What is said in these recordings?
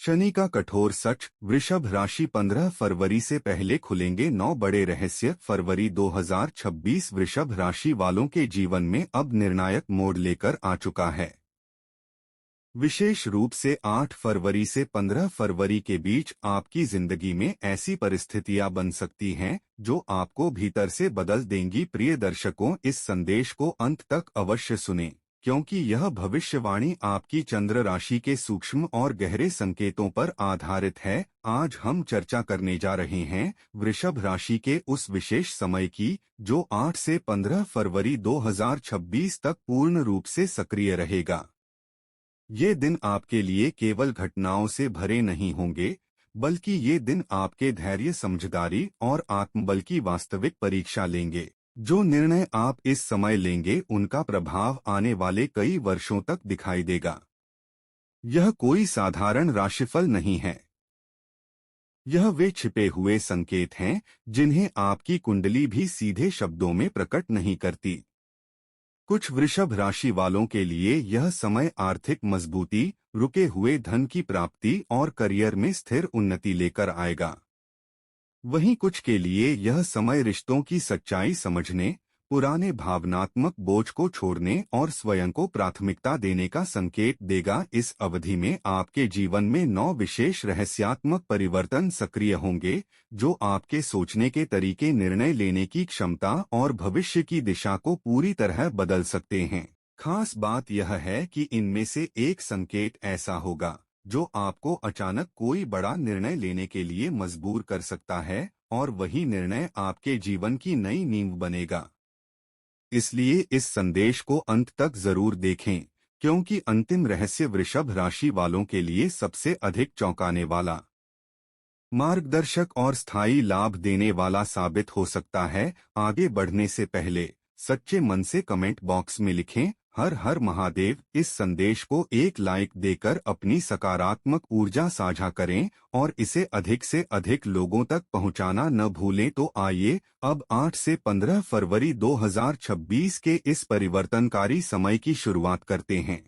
शनि का कठोर सच। वृषभ राशि 15 फरवरी से पहले खुलेंगे 9 बड़े रहस्य। फरवरी 2026 वृषभ राशि वालों के जीवन में अब निर्णायक मोड़ लेकर आ चुका है। विशेष रूप से 8 फरवरी से 15 फरवरी के बीच आपकी जिंदगी में ऐसी परिस्थितियां बन सकती हैं जो आपको भीतर से बदल देंगी। प्रिय दर्शकों, इस संदेश को अंत तक अवश्य सुनें, क्योंकि यह भविष्यवाणी आपकी चंद्र राशि के सूक्ष्म और गहरे संकेतों पर आधारित है। आज हम चर्चा करने जा रहे हैं वृषभ राशि के उस विशेष समय की जो 8 से 15 फरवरी 2026 तक पूर्ण रूप से सक्रिय रहेगा। ये दिन आपके लिए केवल घटनाओं से भरे नहीं होंगे, बल्कि ये दिन आपके धैर्य, समझदारी और आत्मबल की वास्तविक परीक्षा लेंगे। जो निर्णय आप इस समय लेंगे उनका प्रभाव आने वाले कई वर्षों तक दिखाई देगा। यह कोई साधारण राशिफल नहीं है। यह वे छिपे हुए संकेत हैं जिन्हें आपकी कुंडली भी सीधे शब्दों में प्रकट नहीं करती। कुछ वृषभ राशि वालों के लिए यह समय आर्थिक मजबूती, रुके हुए धन की प्राप्ति और करियर में स्थिर उन्नति लेकर आएगा। वहीं कुछ के लिए यह समय रिश्तों की सच्चाई समझने, पुराने भावनात्मक बोझ को छोड़ने और स्वयं को प्राथमिकता देने का संकेत देगा। इस अवधि में आपके जीवन में 9 विशेष रहस्यात्मक परिवर्तन सक्रिय होंगे जो आपके सोचने के तरीके, निर्णय लेने की क्षमता और भविष्य की दिशा को पूरी तरह बदल सकते हैं। खास बात यह है कि इनमें से एक संकेत ऐसा होगा जो आपको अचानक कोई बड़ा निर्णय लेने के लिए मजबूर कर सकता है, और वही निर्णय आपके जीवन की नई नींव बनेगा। इसलिए इस संदेश को अंत तक जरूर देखें, क्योंकि अंतिम रहस्य वृषभ राशि वालों के लिए सबसे अधिक चौंकाने वाला, मार्गदर्शक और स्थायी लाभ देने वाला साबित हो सकता है। आगे बढ़ने से पहले सच्चे मन से कमेंट बॉक्स में लिखें, हर हर महादेव। इस संदेश को एक लाइक देकर अपनी सकारात्मक ऊर्जा साझा करें और इसे अधिक से अधिक लोगों तक पहुंचाना न भूलें। तो आइए अब 8 से 15 फरवरी 2026 के इस परिवर्तनकारी समय की शुरुआत करते हैं।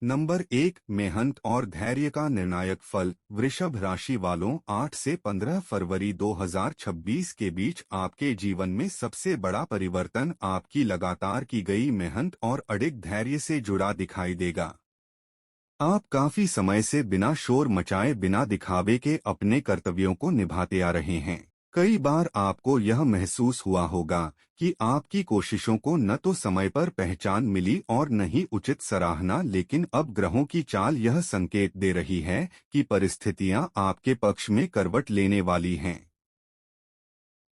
नंबर 1, मेहनत और धैर्य का निर्णायक फल। वृषभ राशि वालों, 8 से 15 फरवरी 2026 के बीच आपके जीवन में सबसे बड़ा परिवर्तन आपकी लगातार की गई मेहनत और अडिग धैर्य से जुड़ा दिखाई देगा। आप काफी समय से बिना शोर मचाए, बिना दिखावे के अपने कर्तव्यों को निभाते आ रहे हैं। कई बार आपको यह महसूस हुआ होगा कि आपकी कोशिशों को न तो समय पर पहचान मिली और न ही उचित सराहना, लेकिन अब ग्रहों की चाल यह संकेत दे रही है कि परिस्थितियां आपके पक्ष में करवट लेने वाली हैं।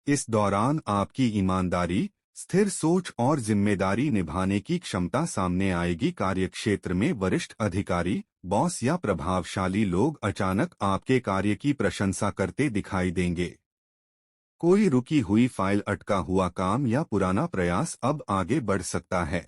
इस दौरान आपकी ईमानदारी, स्थिर सोच और जिम्मेदारी निभाने की क्षमता सामने आएगी। कार्यक्षेत्र में वरिष्ठ अधिकारी, बॉस या प्रभावशाली लोग अचानक आपके कार्य की प्रशंसा करते दिखाई देंगे। कोई रुकी हुई फाइल, अटका हुआ काम या पुराना प्रयास अब आगे बढ़ सकता है।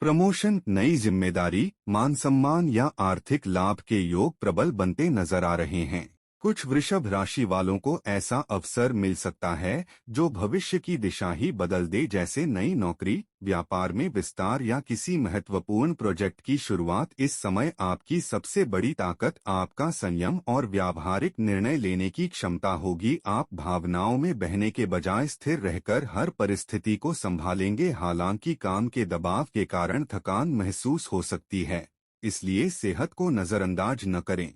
प्रमोशन, नई जिम्मेदारी, मान सम्मान या आर्थिक लाभ के योग प्रबल बनते नजर आ रहे हैं। कुछ वृषभ राशि वालों को ऐसा अवसर मिल सकता है जो भविष्य की दिशा ही बदल दे, जैसे नई नौकरी, व्यापार में विस्तार या किसी महत्वपूर्ण प्रोजेक्ट की शुरुआत। इस समय आपकी सबसे बड़ी ताकत आपका संयम और व्यावहारिक निर्णय लेने की क्षमता होगी। आप भावनाओं में बहने के बजाय स्थिर रहकर हर परिस्थिति को संभालेंगे। हालांकि काम के दबाव के कारण थकान महसूस हो सकती है, इसलिए सेहत को नजरअंदाज न करें।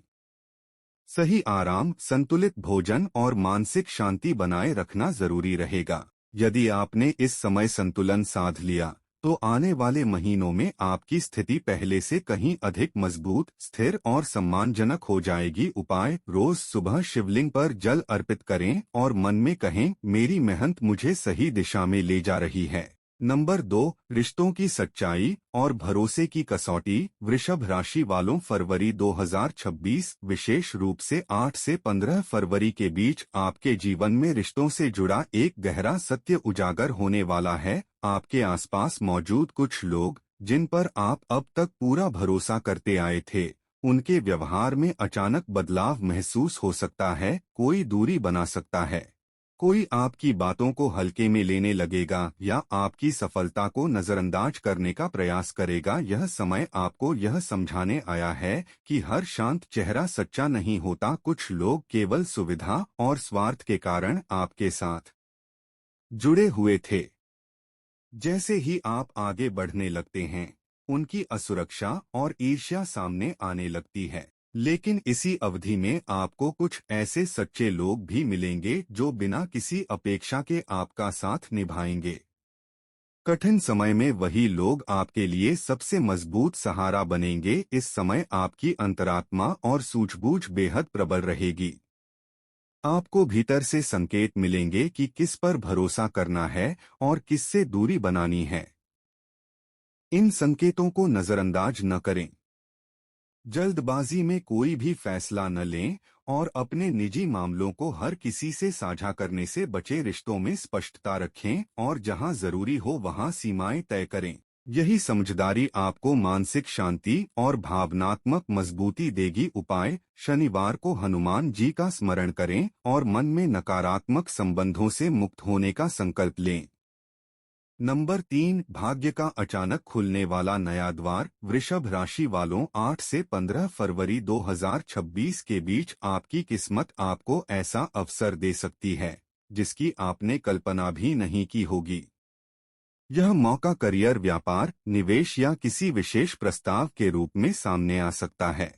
सही आराम, संतुलित भोजन और मानसिक शांति बनाए रखना जरूरी रहेगा। यदि आपने इस समय संतुलन साध लिया तो आने वाले महीनों में आपकी स्थिति पहले से कहीं अधिक मजबूत, स्थिर और सम्मानजनक हो जाएगी। उपाय: रोज सुबह शिवलिंग पर जल अर्पित करें और मन में कहें, मेरी मेहनत मुझे सही दिशा में ले जा रही है। नंबर 2, रिश्तों की सच्चाई और भरोसे की कसौटी। वृषभ राशि वालों, फरवरी 2026 विशेष रूप से 8 से 15 फरवरी के बीच आपके जीवन में रिश्तों से जुड़ा एक गहरा सत्य उजागर होने वाला है। आपके आसपास मौजूद कुछ लोग जिन पर आप अब तक पूरा भरोसा करते आए थे, उनके व्यवहार में अचानक बदलाव महसूस हो सकता है। कोई दूरी बना सकता है कोई आपकी बातों को हल्के में लेने लगेगा या आपकी सफलता को नजरअंदाज करने का प्रयास करेगा। यह समय आपको यह समझाने आया है कि हर शांत चेहरा सच्चा नहीं होता। कुछ लोग केवल सुविधा और स्वार्थ के कारण आपके साथ जुड़े हुए थे। जैसे ही आप आगे बढ़ने लगते हैं, उनकी असुरक्षा और ईर्ष्या सामने आने लगती है। लेकिन इसी अवधि में आपको कुछ ऐसे सच्चे लोग भी मिलेंगे जो बिना किसी अपेक्षा के आपका साथ निभाएंगे। कठिन समय में वही लोग आपके लिए सबसे मजबूत सहारा बनेंगे। इस समय आपकी अंतरात्मा और सूझबूझ बेहद प्रबल रहेगी। आपको भीतर से संकेत मिलेंगे कि किस पर भरोसा करना है और किससे दूरी बनानी है। इन संकेतों को नजरअंदाज न करें। जल्दबाजी में कोई भी फैसला न लें और अपने निजी मामलों को हर किसी से साझा करने से बचें। रिश्तों में स्पष्टता रखें और जहां जरूरी हो वहां सीमाएं तय करें। यही समझदारी आपको मानसिक शांति और भावनात्मक मजबूती देगी। उपाय: शनिवार को हनुमान जी का स्मरण करें और मन में नकारात्मक संबंधों से मुक्त होने का संकल्प लें। नंबर 3, भाग्य का अचानक खुलने वाला नया द्वार। वृषभ राशि वालों, 8 से 15 फरवरी 2026 के बीच आपकी किस्मत आपको ऐसा अवसर दे सकती है जिसकी आपने कल्पना भी नहीं की होगी। यह मौका करियर, व्यापार, निवेश या किसी विशेष प्रस्ताव के रूप में सामने आ सकता है।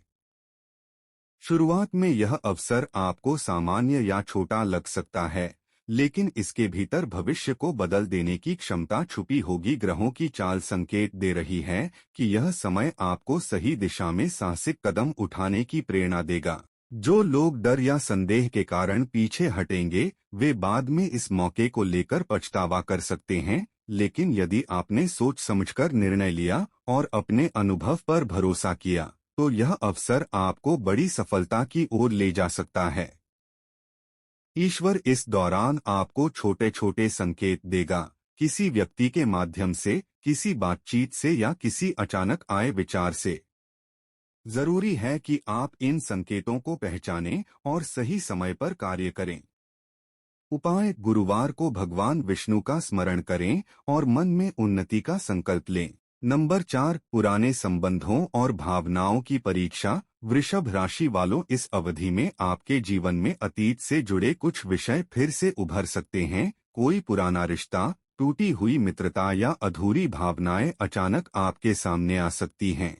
शुरुआत में यह अवसर आपको सामान्य या छोटा लग सकता है, लेकिन इसके भीतर भविष्य को बदल देने की क्षमता छुपी होगी। ग्रहों की चाल संकेत दे रही है कि यह समय आपको सही दिशा में साहसिक कदम उठाने की प्रेरणा देगा। जो लोग डर या संदेह के कारण पीछे हटेंगे, वे बाद में इस मौके को लेकर पछतावा कर सकते हैं। लेकिन यदि आपने सोच समझकर निर्णय लिया और अपने अनुभव पर भरोसा किया, तो यह अवसर आपको बड़ी सफलता की ओर ले जा सकता है। ईश्वर इस दौरान आपको छोटे छोटे संकेत देगा, किसी व्यक्ति के माध्यम से, किसी बातचीत से या किसी अचानक आए विचार से। जरूरी है कि आप इन संकेतों को पहचानें और सही समय पर कार्य करें। उपाय: गुरुवार को भगवान विष्णु का स्मरण करें और मन में उन्नति का संकल्प लें। नंबर 4, पुराने संबंधों और भावनाओं की परीक्षा। वृषभ राशि वालों, इस अवधि में आपके जीवन में अतीत से जुड़े कुछ विषय फिर से उभर सकते हैं। कोई पुराना रिश्ता, टूटी हुई मित्रता या अधूरी भावनाएं अचानक आपके सामने आ सकती हैं।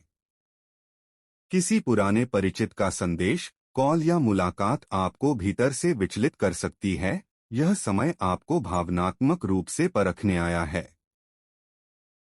किसी पुराने परिचित का संदेश, कॉल या मुलाकात आपको भीतर से विचलित कर सकती है। यह समय आपको भावनात्मक रूप से परखने आया है।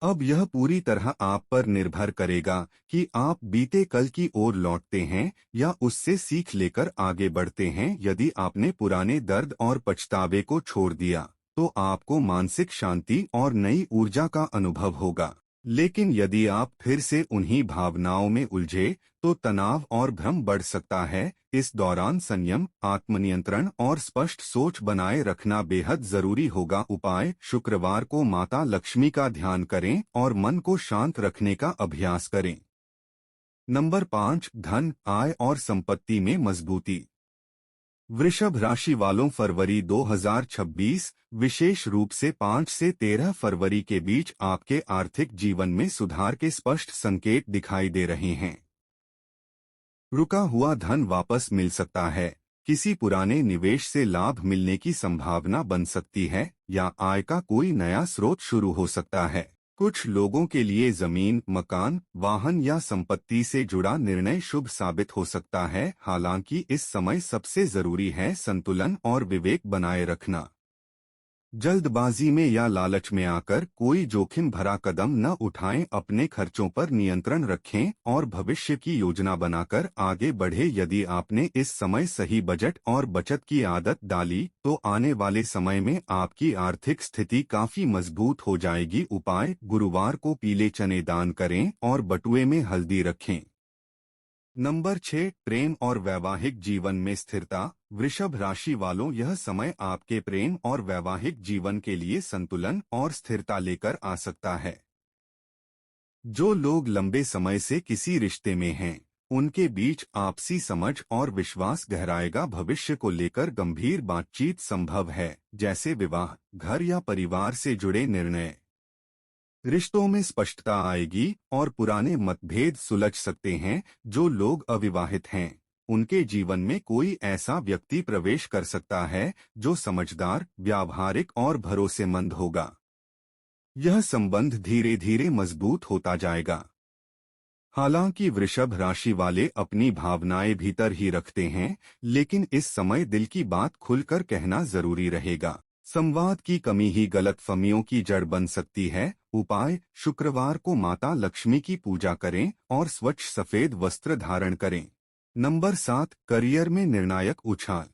अब यह पूरी तरह आप पर निर्भर करेगा कि आप बीते कल की ओर लौटते हैं या उससे सीख लेकर आगे बढ़ते हैं। यदि आपने पुराने दर्द और पछतावे को छोड़ दिया, तो आपको मानसिक शांति और नई ऊर्जा का अनुभव होगा। लेकिन यदि आप फिर से उन्हीं भावनाओं में उलझे, तो तनाव और भ्रम बढ़ सकता है। इस दौरान संयम, आत्मनियंत्रण और स्पष्ट सोच बनाए रखना बेहद जरूरी होगा। उपाय: शुक्रवार को माता लक्ष्मी का ध्यान करें और मन को शांत रखने का अभ्यास करें। नंबर 5, धन, आय और संपत्ति में मजबूती। वृषभ राशि वालों, फरवरी 2026, विशेष रूप से 5 से 13 फरवरी के बीच आपके आर्थिक जीवन में सुधार के स्पष्ट संकेत दिखाई दे रहे हैं। रुका हुआ धन वापस मिल सकता है, किसी पुराने निवेश से लाभ मिलने की संभावना बन सकती है या आय का कोई नया स्रोत शुरू हो सकता है। कुछ लोगों के लिए जमीन, मकान, वाहन या संपत्ति से जुड़ा निर्णय शुभ साबित हो सकता है। हालांकि इस समय सबसे जरूरी है संतुलन और विवेक बनाए रखना। जल्दबाजी में या लालच में आकर कोई जोखिम भरा कदम न उठाएं। अपने खर्चों पर नियंत्रण रखें और भविष्य की योजना बनाकर आगे बढ़े। यदि आपने इस समय सही बजट और बचत की आदत डाली, तो आने वाले समय में आपकी आर्थिक स्थिति काफी मजबूत हो जाएगी। उपाय: गुरुवार को पीले चने दान करें और बटुए में हल्दी रखें। नंबर 6, प्रेम और वैवाहिक जीवन में स्थिरता। वृषभ राशि वालों, यह समय आपके प्रेम और वैवाहिक जीवन के लिए संतुलन और स्थिरता लेकर आ सकता है। जो लोग लंबे समय से किसी रिश्ते में हैं, उनके बीच आपसी समझ और विश्वास गहराएगा। भविष्य को लेकर गंभीर बातचीत संभव है, जैसे विवाह, घर या परिवार से जुड़े निर्णय। रिश्तों में स्पष्टता आएगी और पुराने मतभेद सुलझ सकते हैं। जो लोग अविवाहित हैं, उनके जीवन में कोई ऐसा व्यक्ति प्रवेश कर सकता है जो समझदार, व्यावहारिक और भरोसेमंद होगा। यह संबंध धीरे धीरे मजबूत होता जाएगा। हालांकि वृषभ राशि वाले अपनी भावनाएं भीतर ही रखते हैं, लेकिन इस समय दिल की बात खुलकर कहना जरूरी रहेगा। संवाद की कमी ही गलतफहमियों की जड़ बन सकती है। उपाय: शुक्रवार को माता लक्ष्मी की पूजा करें और स्वच्छ सफेद वस्त्र धारण करें। नंबर 7, करियर में निर्णायक उछाल।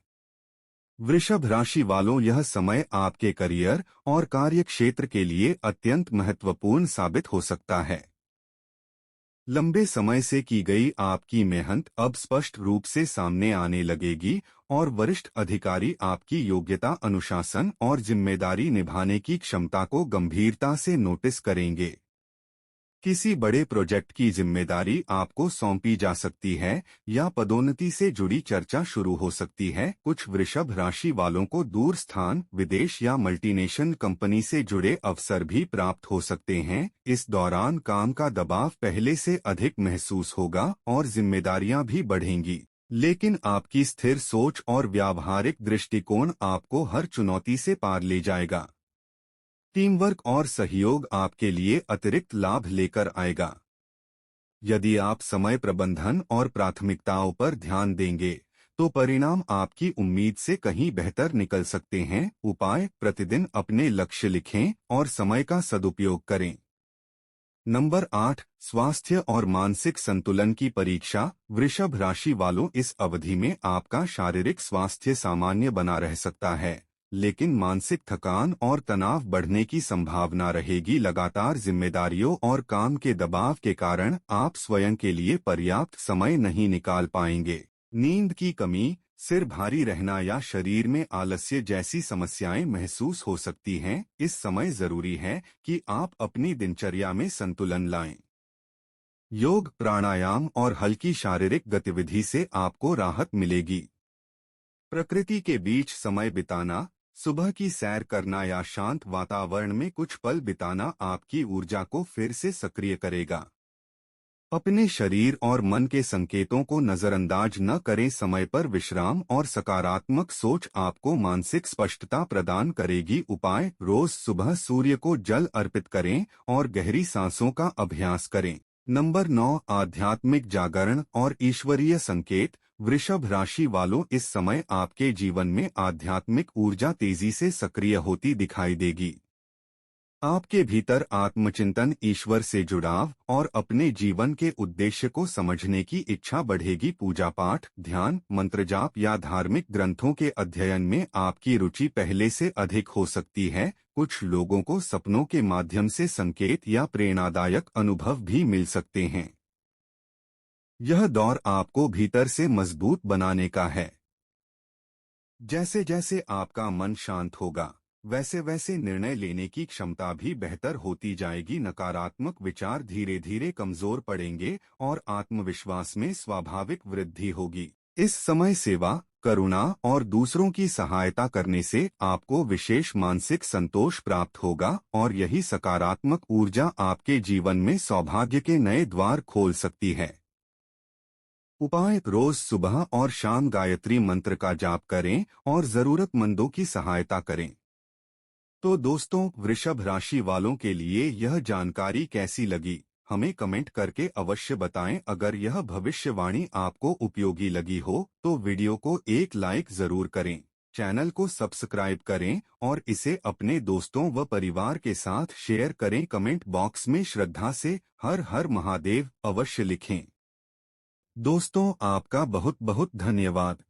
वृषभ राशि वालों, यह समय आपके करियर और कार्य क्षेत्र के लिए अत्यंत महत्वपूर्ण साबित हो सकता है। लंबे समय से की गई आपकी मेहनत अब स्पष्ट रूप से सामने आने लगेगी और वरिष्ठ अधिकारी आपकी योग्यता, अनुशासन और जिम्मेदारी निभाने की क्षमता को गंभीरता से नोटिस करेंगे। किसी बड़े प्रोजेक्ट की जिम्मेदारी आपको सौंपी जा सकती है या पदोन्नति से जुड़ी चर्चा शुरू हो सकती है। कुछ वृषभ राशि वालों को दूर स्थान, विदेश या मल्टीनेशनल कंपनी से जुड़े अवसर भी प्राप्त हो सकते हैं। इस दौरान काम का दबाव पहले से अधिक महसूस होगा और जिम्मेदारियां भी बढ़ेंगी, लेकिन आपकी स्थिर सोच और व्यावहारिक दृष्टिकोण आपको हर चुनौती से पार ले जाएगा। टीम वर्क और सहयोग आपके लिए अतिरिक्त लाभ लेकर आएगा। यदि आप समय प्रबंधन और प्राथमिकताओं पर ध्यान देंगे, तो परिणाम आपकी उम्मीद से कहीं बेहतर निकल सकते हैं। उपाय: प्रतिदिन अपने लक्ष्य लिखें और समय का सदुपयोग करें। नंबर 8, स्वास्थ्य और मानसिक संतुलन की परीक्षा। वृषभ राशि वालों, इस अवधि में आपका शारीरिक स्वास्थ्य सामान्य बना रह सकता है, लेकिन मानसिक थकान और तनाव बढ़ने की संभावना रहेगी। लगातार जिम्मेदारियों और काम के दबाव के कारण आप स्वयं के लिए पर्याप्त समय नहीं निकाल पाएंगे। नींद की कमी, सिर भारी रहना या शरीर में आलस्य जैसी समस्याएं महसूस हो सकती हैं। इस समय जरूरी है कि आप अपनी दिनचर्या में संतुलन लाएं। योग, प्राणायाम और हल्की शारीरिक गतिविधि से आपको राहत मिलेगी। प्रकृति के बीच समय बिताना, सुबह की सैर करना या शांत वातावरण में कुछ पल बिताना आपकी ऊर्जा को फिर से सक्रिय करेगा। अपने शरीर और मन के संकेतों को नजरअंदाज न करें। समय पर विश्राम और सकारात्मक सोच आपको मानसिक स्पष्टता प्रदान करेगी। उपाय: रोज सुबह सूर्य को जल अर्पित करें और गहरी सांसों का अभ्यास करें। नंबर 9, आध्यात्मिक जागरण और ईश्वरीय संकेत। वृषभ राशि वालों, इस समय आपके जीवन में आध्यात्मिक ऊर्जा तेजी से सक्रिय होती दिखाई देगी। आपके भीतर आत्मचिंतन, ईश्वर से जुड़ाव और अपने जीवन के उद्देश्य को समझने की इच्छा बढ़ेगी। पूजा पाठ, ध्यान, मंत्र जाप या धार्मिक ग्रंथों के अध्ययन में आपकी रुचि पहले से अधिक हो सकती है। कुछ लोगों को सपनों के माध्यम से संकेत या प्रेरणादायक अनुभव भी मिल सकते हैं। यह दौर आपको भीतर से मजबूत बनाने का है। जैसे जैसे आपका मन शांत होगा, वैसे वैसे निर्णय लेने की क्षमता भी बेहतर होती जाएगी। नकारात्मक विचार धीरे धीरे कमजोर पड़ेंगे और आत्मविश्वास में स्वाभाविक वृद्धि होगी। इस समय सेवा, करुणा और दूसरों की सहायता करने से आपको विशेष मानसिक संतोष प्राप्त होगा और यही सकारात्मक ऊर्जा आपके जीवन में सौभाग्य के नए द्वार खोल सकती है। उपाय: रोज सुबह और शाम गायत्री मंत्र का जाप करें और जरूरतमंदों की सहायता करें। तो दोस्तों, वृषभ राशि वालों के लिए यह जानकारी कैसी लगी, हमें कमेंट करके अवश्य बताएं। अगर यह भविष्यवाणी आपको उपयोगी लगी हो तो वीडियो को एक लाइक जरूर करें, चैनल को सब्सक्राइब करें और इसे अपने दोस्तों व परिवार के साथ शेयर करें। कमेंट बॉक्स में श्रद्धा से हर हर महादेव अवश्य लिखें। दोस्तों, आपका बहुत बहुत धन्यवाद।